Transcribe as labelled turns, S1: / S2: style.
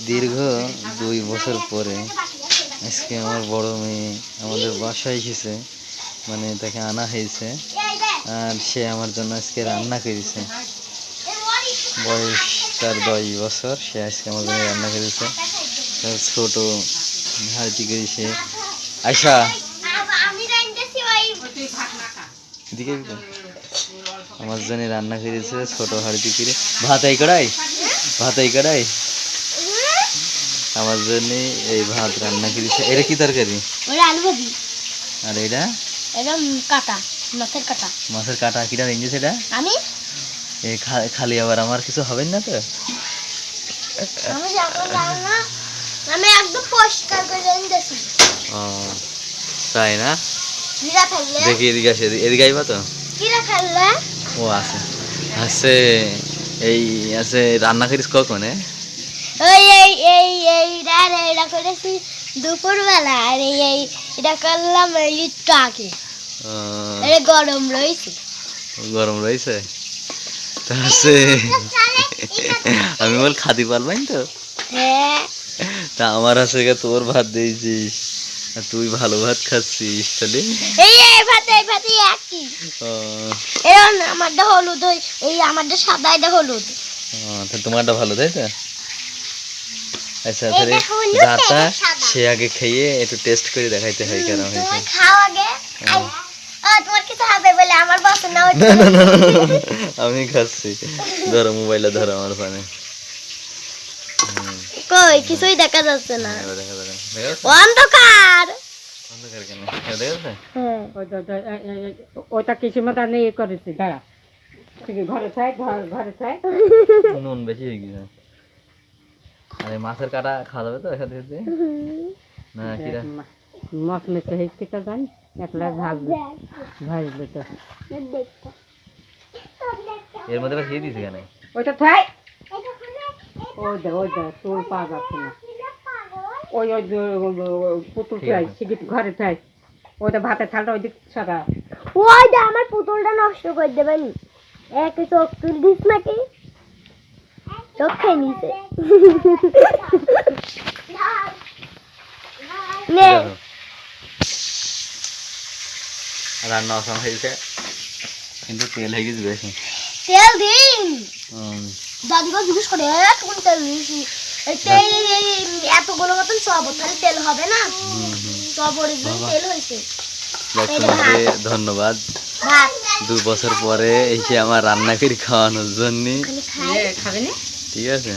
S1: দীর্ঘ 2 বছর পরে আজকে আমার বড় মেয়ে আমাদের বাসায় এসেছে, মানে তাকে আনা হয়েছে আর সে আমার জন্য আজকে রান্না করেছে। বয়স তার 10 বছর, সে আজকে আমার জন্য রান্না করেছে। তার ছোট হাতি করেছে আয়সা এদিকে আমার জন্য রান্না করেছে ছোট হাড়ি করে ভাত এই কড়াই আমার জন্য এই ভাত রান্না করেছে। এটা কি তরকারি? আর এটা মাছের কাটা কিটা রেঞ্জে সেটা আমি খালি আবার আমার কিছু হবে না তো?
S2: আমি একদম পরিষ্কার করে রেঁধেছি।
S1: ও তাই না? দেখি এদিকে আসে, এদিকে আইবা তো? ও আছে আছে এই আছে। রান্না করিস কখন?
S2: করেছি দুপুরবেলা, আর এটা করলাম একটু আগে।
S1: গরম রয়েছে তা আছে। আমি বল খাদি পারবাই তো।
S2: হ্যাঁ
S1: তা আমার আছে তোর ভাত দিয়েছিস, তুই ভালো ভাত খাচ্ছিস তাহলে
S2: আমারটা হলুদ, এই আমারটা সাদা, এটা হলুদ।
S1: তোমারটা ভালো তাই তো? আচ্ছা তাহলে যাতা সে আগে খেয়ে একটু টেস্ট করে দেখাইতে হয় কেন হয়েছে। আমি খাচ্ছি। ধরো মোবাইলে ধরো আমার ফোনে।
S2: কই কিছুই দেখা যাচ্ছে না, অন্ধকার।
S1: অন্ধকার কেন দেখা যাচ্ছে?
S3: ওটা কিছু মতো নিয়ে করেছি, দাঁড়া ঘরে থাক।
S1: নুন বেশি হয়ে গেছে। আরে মাছের কাটা খাওয়া যাবে তো একসাথে না? কিরা
S3: মাছ মেশে হয়েছে তো জানি, একলা ভাজবে তো।
S1: এর মধ্যে খেয়ে দিয়েছে কেন?
S3: ওইটা থাই, ওই তোর পা যাচ্ছে না। ওই পুতুল চাই সিগিট ঘরে চাই, ওইটা ভাতের থালটা ওই দিক সাদা।
S2: ওইটা আমার পুতুলটা নষ্ট করে দেবেন। এক চোখ তুল দিস নাকি? চোখ খেয়ে নিছে।
S1: রান্না অসম হয়েছে কিন্তু তেল হয়ে গেছে বেশি।
S2: তেল দিন দাদিকে জিজ্ঞেস করে কোন তেল দিয়েছি। তেল এতগুলো মতন সব তাহলে তেল হবে না? সব অরিজিনাল তেল হয়েছে।
S1: তোমাকে ধন্যবাদ 2 বছর পরে এসে আমার রান্না করে খাওয়ানোর জন্য।
S3: খাবে না?
S1: ঠিক আছে।